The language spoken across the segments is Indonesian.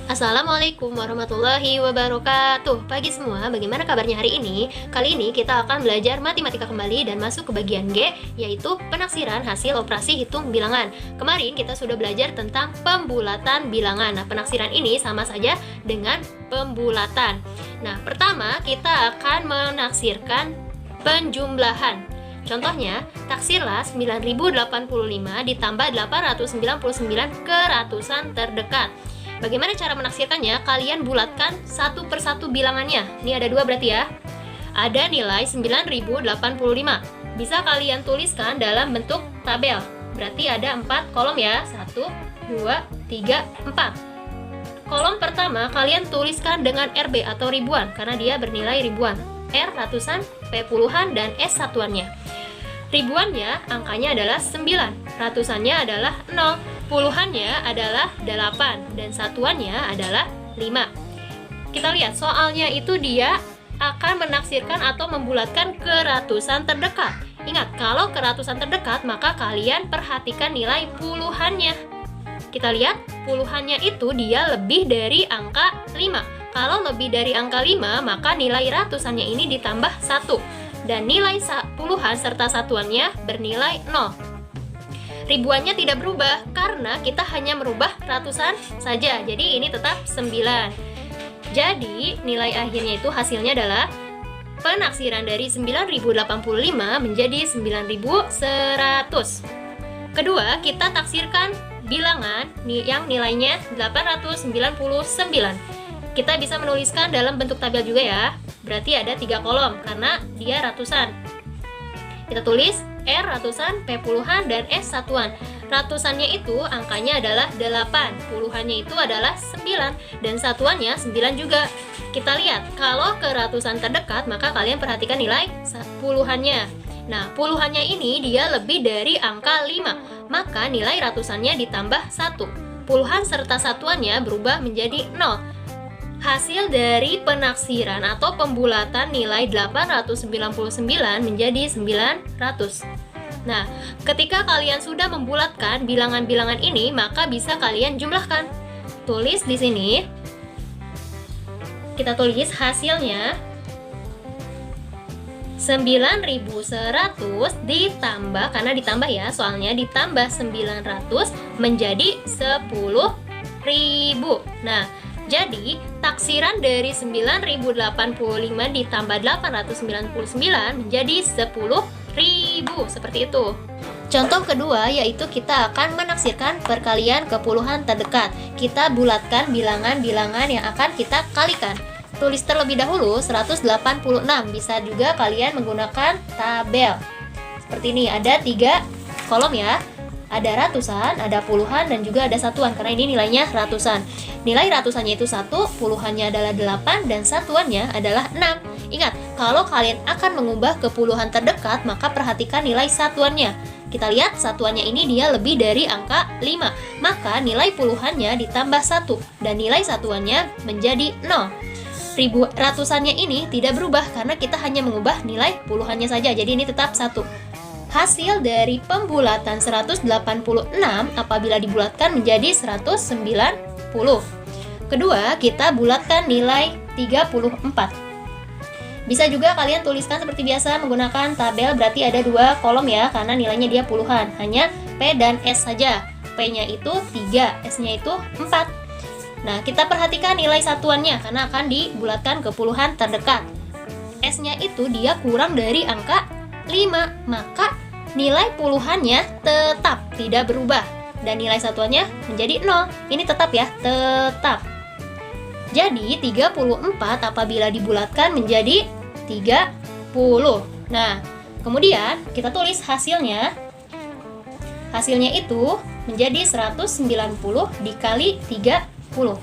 Assalamualaikum warahmatullahi wabarakatuh. Pagi semua, bagaimana kabarnya hari ini? Kali ini kita akan belajar matematika kembali dan masuk ke bagian G, yaitu penaksiran hasil operasi hitung bilangan. Kemarin kita sudah belajar tentang pembulatan bilangan. Nah, penaksiran ini sama saja dengan pembulatan. Nah, pertama kita akan menaksirkan penjumlahan. Contohnya, taksirlah 9085 ditambah 899 ke ratusan terdekat. Bagaimana cara menaksirkannya? Kalian bulatkan satu persatu bilangannya. Ini ada dua berarti ya. Ada nilai 9085. Bisa kalian tuliskan dalam bentuk tabel. Berarti ada 4 kolom ya. 1, 2, 3, 4. Kolom pertama kalian tuliskan dengan RB atau ribuan karena dia bernilai ribuan. R ratusan, P puluhan, dan S satuannya. Ribuannya angkanya adalah 9, ratusannya adalah 0, puluhannya adalah 8, dan satuannya adalah 5. Kita lihat soalnya itu dia akan menaksirkan atau membulatkan ke ratusan terdekat. Ingat, kalau ke ratusan terdekat maka kalian perhatikan nilai puluhannya. Kita lihat puluhannya itu dia lebih dari angka 5. Kalau lebih dari angka 5 maka nilai ratusannya ini ditambah 1. Dan nilai puluhan serta satuannya bernilai 0. Ribuannya tidak berubah karena kita hanya merubah ratusan saja. Jadi ini tetap 9. Jadi nilai akhirnya itu hasilnya adalah penaksiran dari 9085 menjadi 9100. Kedua, kita taksirkan bilangan yang nilainya 899. Kita bisa menuliskan dalam bentuk tabel juga ya. Berarti ada 3 kolom karena dia ratusan. Kita tulis R ratusan, P puluhan, dan S satuan. Ratusannya itu angkanya adalah 8, puluhannya itu adalah 9, dan satuannya 9 juga. Kita lihat, kalau ke ratusan terdekat maka kalian perhatikan nilai puluhannya. Nah, puluhannya ini dia lebih dari angka 5, maka nilai ratusannya ditambah 1. Puluhan serta satuannya berubah menjadi 0. Hasil dari penaksiran atau pembulatan nilai 899 menjadi 900. Nah, ketika kalian sudah membulatkan bilangan-bilangan ini, maka bisa kalian jumlahkan. Tulis di sini. Kita tulis hasilnya 9100 ditambah, karena ditambah ya, soalnya ditambah 900 menjadi 10.000. Nah, jadi, taksiran dari 9085 ditambah 899 menjadi 10.000. Seperti itu. Contoh kedua yaitu kita akan menaksirkan perkalian ke puluhan terdekat. Kita bulatkan bilangan-bilangan yang akan kita kalikan. Tulis terlebih dahulu 186. Bisa juga kalian menggunakan tabel. Seperti ini, ada 3 kolom ya. Ada ratusan, ada puluhan, dan juga ada satuan karena ini nilainya ratusan. Nilai ratusannya itu 1, puluhannya adalah 8, dan satuannya adalah 6. Ingat, kalau kalian akan mengubah ke puluhan terdekat, maka perhatikan nilai satuannya. Kita lihat satuannya ini dia lebih dari angka 5, maka nilai puluhannya ditambah 1, dan nilai satuannya menjadi 0. Ratusannya ini tidak berubah karena kita hanya mengubah nilai puluhannya saja, jadi ini tetap 1. Hasil dari pembulatan 186 apabila dibulatkan menjadi 190. Kedua, kita bulatkan nilai 34. Bisa juga kalian tuliskan seperti biasa menggunakan tabel, berarti ada 2 kolom ya, karena nilainya dia puluhan. Hanya P dan S saja. P-nya itu 3, S-nya itu 4. Nah, kita perhatikan nilai satuannya karena akan dibulatkan ke puluhan terdekat. S-nya itu dia kurang dari angka 5, maka nilai puluhannya tetap tidak berubah dan nilai satuannya menjadi 0. Ini tetap ya, tetap. Jadi 34 apabila dibulatkan menjadi 30. Nah, kemudian kita tulis hasilnya. Hasilnya itu menjadi 190 dikali 30.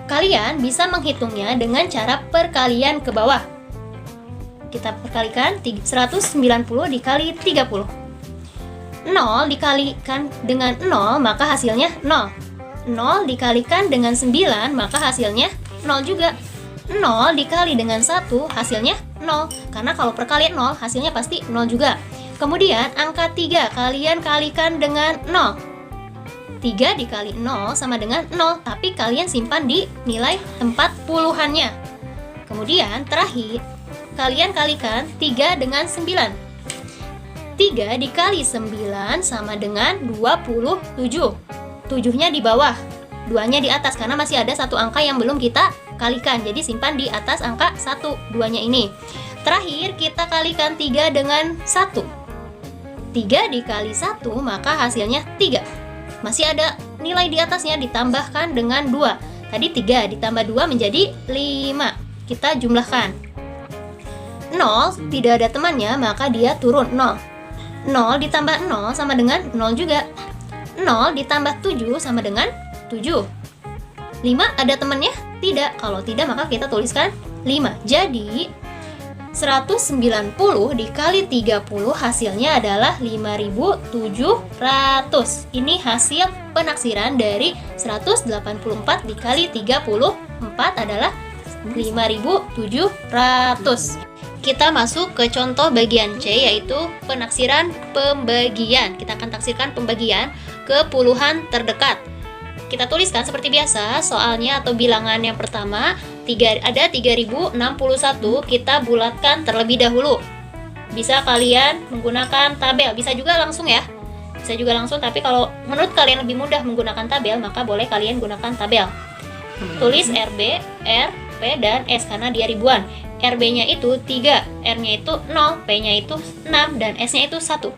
Kalian bisa menghitungnya dengan cara perkalian ke bawah. Kita perkalikan 190 dikali 30. 0 dikalikan dengan 0 maka hasilnya 0. 0 dikalikan dengan 9 maka hasilnya 0 juga. 0 dikali dengan 1 hasilnya 0. Karena kalau perkalian 0 hasilnya pasti 0 juga. Kemudian angka 3 kalian kalikan dengan 0. 3 dikali 0 sama dengan 0, tapi kalian simpan di nilai tempat puluhannya. Kemudian terakhir, kalian kalikan 3 dengan 9. 3 dikali 9 sama dengan 27. 7-nya di bawah, 2-nya di atas karena masih ada satu angka yang belum kita kalikan. Jadi simpan di atas angka 1, 2-nya ini. Terakhir kita kalikan 3 dengan 1. 3 dikali 1 maka hasilnya 3. Masih ada nilai di atasnya ditambahkan dengan 2. Tadi 3 ditambah 2 menjadi 5. Kita jumlahkan. 0 tidak ada temannya maka dia turun 0. 0 ditambah 0 sama dengan 0 juga. 0 ditambah 7 sama dengan 7. 5 ada temannya? Tidak. Kalau tidak maka kita tuliskan 5. Jadi 190 dikali 30 hasilnya adalah 5.700. Ini hasil penaksiran dari 184 dikali 34 adalah 5.700. Kita masuk ke contoh bagian C, yaitu penaksiran pembagian. Kita akan taksirkan pembagian ke puluhan terdekat. Kita tuliskan seperti biasa soalnya atau bilangan yang pertama. Ada 3061, kita bulatkan terlebih dahulu. Bisa kalian menggunakan tabel, bisa juga langsung ya. Bisa juga langsung, tapi kalau menurut kalian lebih mudah menggunakan tabel, maka boleh kalian gunakan tabel. Tulis RB, R, P, dan S karena dia ribuan. RB-nya itu 3, R-nya itu 0, P-nya itu 6, dan S-nya itu 1.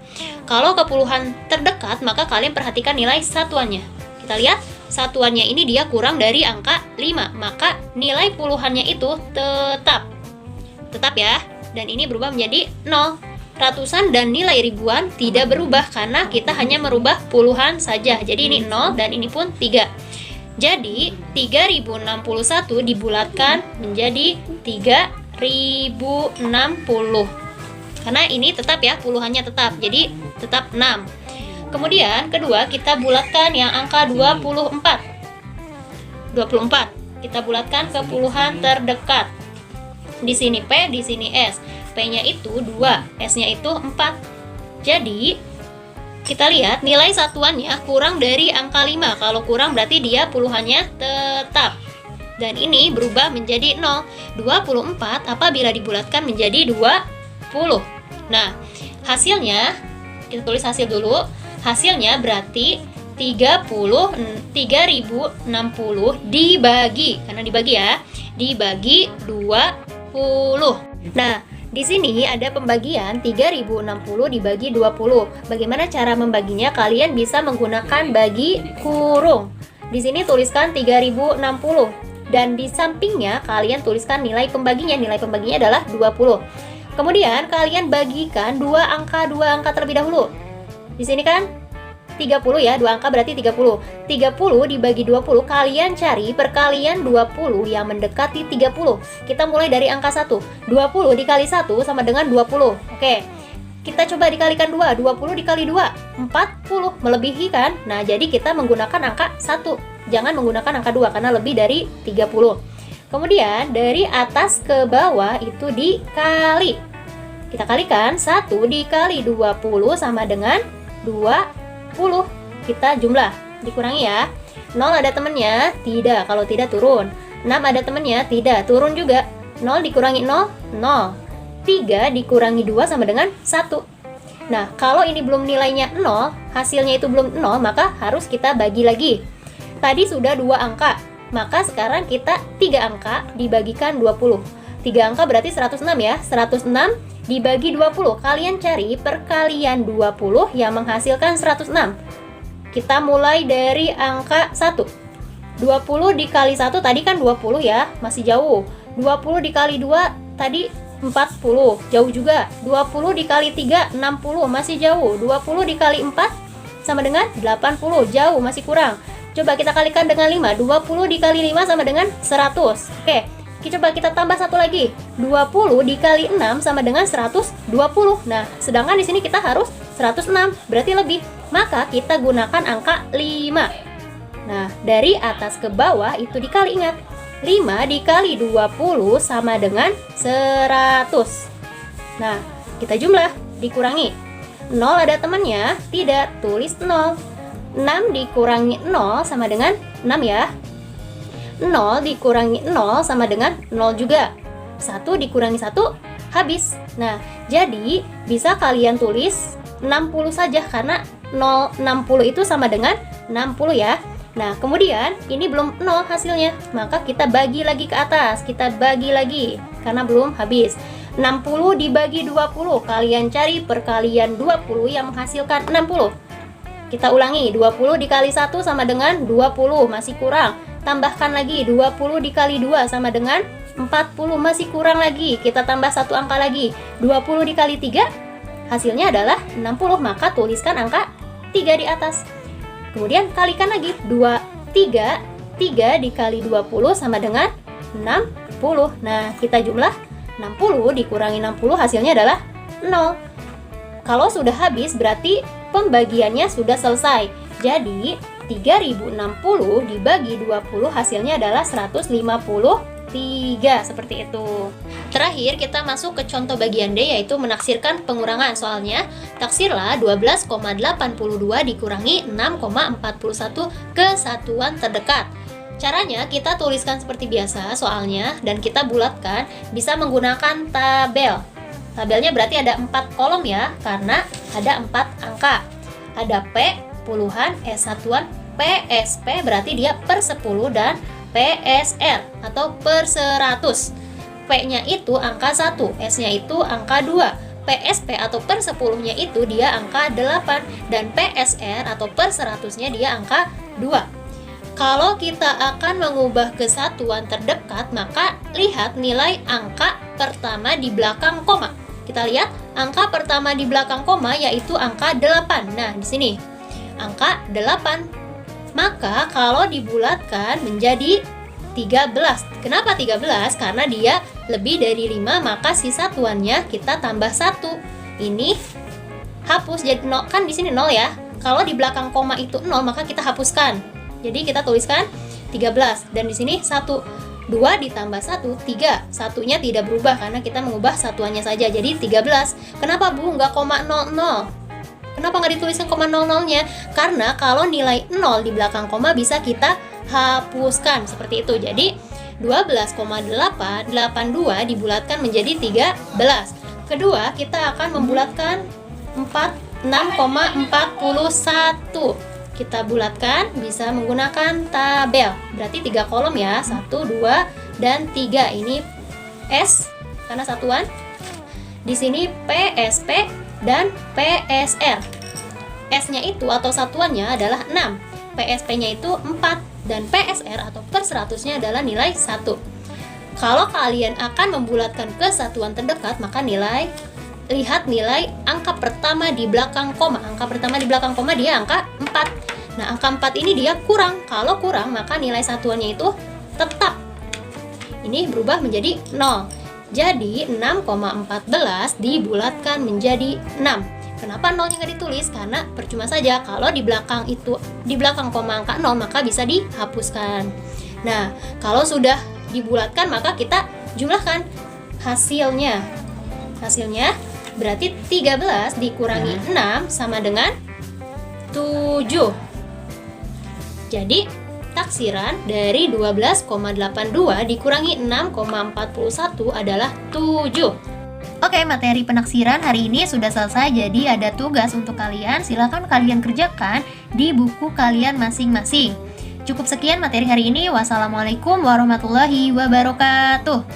Kalau ke puluhan terdekat, maka kalian perhatikan nilai satuannya. Kita lihat, satuannya ini dia kurang dari angka 5, maka nilai puluhannya itu tetap ya, dan ini berubah menjadi 0. Ratusan dan nilai ribuan tidak berubah karena kita hanya merubah puluhan saja. Jadi ini 0 dan ini pun 3. Jadi 3061 dibulatkan menjadi 3060. Karena ini tetap ya, puluhannya tetap. Jadi tetap 6. Kemudian kedua kita bulatkan yang angka 24. Kita bulatkan ke puluhan terdekat. Di sini P, di sini S. P-nya itu 2, S-nya itu 4. Jadi kita lihat nilai satuannya kurang dari angka 5. Kalau kurang berarti dia puluhannya tetap. Dan ini berubah menjadi 0. 24 apabila dibulatkan menjadi 20. Nah, hasilnya kita tulis hasil dulu. Hasilnya berarti 3060 dibagi, karena dibagi ya, dibagi 20. Nah, di sini ada pembagian 3060 dibagi 20. Bagaimana cara membaginya? Kalian bisa menggunakan bagi kurung. Di sini tuliskan 3060 dan di sampingnya kalian tuliskan nilai pembaginya. Nilai pembaginya adalah 20. Kemudian kalian bagikan dua angka terlebih dahulu. Di sini kan 30 ya, 2 angka berarti 30. 30 dibagi 20, kalian cari perkalian 20 yang mendekati 30. Kita mulai dari angka 1. 20 dikali 1 sama dengan 20. Oke. Kita coba dikalikan 2. 20 dikali 2, 40. Melebihi kan? Nah, jadi kita menggunakan angka 1. Jangan menggunakan angka 2 karena lebih dari 30. Kemudian dari atas ke bawah itu dikali. Kita kalikan 1 dikali 20 sama dengan 20. Kita jumlah, dikurangi ya. 0 ada temennya? Tidak, kalau tidak turun. 6 ada temennya? Tidak, turun juga. 0 dikurangi 0, 0. 3 dikurangi 2 sama dengan 1. Nah, kalau ini belum nilainya 0, hasilnya itu belum 0, maka harus kita bagi lagi. Tadi sudah 2 angka, maka sekarang kita 3 angka dibagikan 20. 3 angka berarti 106 ya. 106 dibagi 20. Kalian cari perkalian 20 yang menghasilkan 106. Kita mulai dari angka 1. 20 dikali 1 tadi kan 20 ya, masih jauh. 20 dikali 2 tadi 40, jauh juga. 20 dikali 3, 60, masih jauh. 20 dikali 4 sama dengan 80, jauh, masih kurang. Coba kita kalikan dengan 5. 20 dikali 5 sama dengan 100. Oke. Coba kita tambah satu lagi. 20 dikali 6 sama dengan 120. Nah, sedangkan di sini kita harus 106, berarti lebih. Maka kita gunakan angka 5. Nah, dari atas ke bawah itu dikali, ingat. 5 dikali 20 sama dengan 100. Nah, kita jumlah, dikurangi. 0 ada temannya? Tidak, tulis 0. 6 dikurangi 0 sama dengan 6 ya. 0 dikurangi 0 sama dengan 0 juga. 1 dikurangi 1 habis. Nah, jadi bisa kalian tulis 60 saja karena 60 itu sama dengan 60 ya. Nah, kemudian ini belum 0 hasilnya, maka kita bagi lagi ke atas. Kita bagi lagi karena belum habis. 60 dibagi 20, kalian cari perkalian 20 yang menghasilkan 60. Kita ulangi, 20 dikali 1 sama dengan 20, masih kurang. Tambahkan lagi, 20 dikali 2 sama dengan 40, masih kurang lagi. Kita tambah satu angka lagi, 20 dikali 3, hasilnya adalah 60, maka tuliskan angka 3 di atas. Kemudian kalikan lagi, 3 dikali 20 sama dengan 60. Nah, kita jumlah 60 dikurangi 60 hasilnya adalah 0. Kalau sudah habis berarti pembagiannya sudah selesai. Jadi 3060 dibagi 20 hasilnya adalah 153, seperti itu. Terakhir kita masuk ke contoh bagian D, yaitu menaksirkan pengurangan. Soalnya taksirlah 12,82 dikurangi 6,41 ke satuan terdekat. Caranya kita tuliskan seperti biasa soalnya dan kita bulatkan, bisa menggunakan tabel. Tabelnya berarti ada 4 kolom ya, karena ada 4 angka. Ada P, puluhan, S satuan, PSP berarti dia per 10 dan PSR atau per 100. P-nya itu angka 1, S-nya itu angka 2. PSP atau per 10-nya itu dia angka 8 dan PSR atau per 100-nya dia angka 2. Kalau kita akan mengubah ke satuan terdekat, maka lihat nilai angka pertama di belakang koma. Kita lihat angka pertama di belakang koma yaitu angka 8. Nah, di sini angka 8. Maka kalau dibulatkan menjadi 13. Kenapa 13? Karena dia lebih dari 5, maka si satuannya kita tambah 1. Ini hapus jadi 0, kan di sini 0 ya. Kalau di belakang koma itu 0, maka kita hapuskan. Jadi kita tuliskan 13 dan di sini 1, 2 ditambah 1, 3. Satunya tidak berubah karena kita mengubah satuannya saja. Jadi 13. Kenapa Bu nggak koma 00? Kenapa nggak dituliskan koma 00-nya? Karena kalau nilai 0 di belakang koma bisa kita hapuskan seperti itu. Jadi 12,882 dibulatkan menjadi 13. Kedua, kita akan membulatkan 6,41. Kita bulatkan bisa menggunakan tabel. Berarti 3 kolom ya, 1, 2, dan 3. Ini S karena satuan. Di sini PSP dan PSR. S-nya itu atau satuannya adalah 6. PSP-nya itu 4 dan PSR atau per 100-nya adalah nilai 1. Kalau kalian akan membulatkan ke satuan terdekat, maka lihat nilai angka pertama di belakang koma. Angka pertama di belakang koma dia angka 4. Nah, angka 4 ini dia kurang. Kalau kurang, maka nilai satuannya itu tetap. Ini berubah menjadi 0. Jadi 6,14 dibulatkan menjadi 6. Kenapa 0-nya nggak ditulis? Karena percuma saja. Kalau di belakang koma angka 0, maka bisa dihapuskan. Nah, kalau sudah dibulatkan, maka kita jumlahkan hasilnya. Hasilnya berarti 13 dikurangi 6 sama dengan 7. Jadi taksiran dari 12,82 dikurangi 6,41 adalah 7. Oke, materi penaksiran hari ini sudah selesai. Jadi ada tugas untuk kalian. Silakan kalian kerjakan di buku kalian masing-masing. Cukup sekian materi hari ini. Wassalamualaikum warahmatullahi wabarakatuh.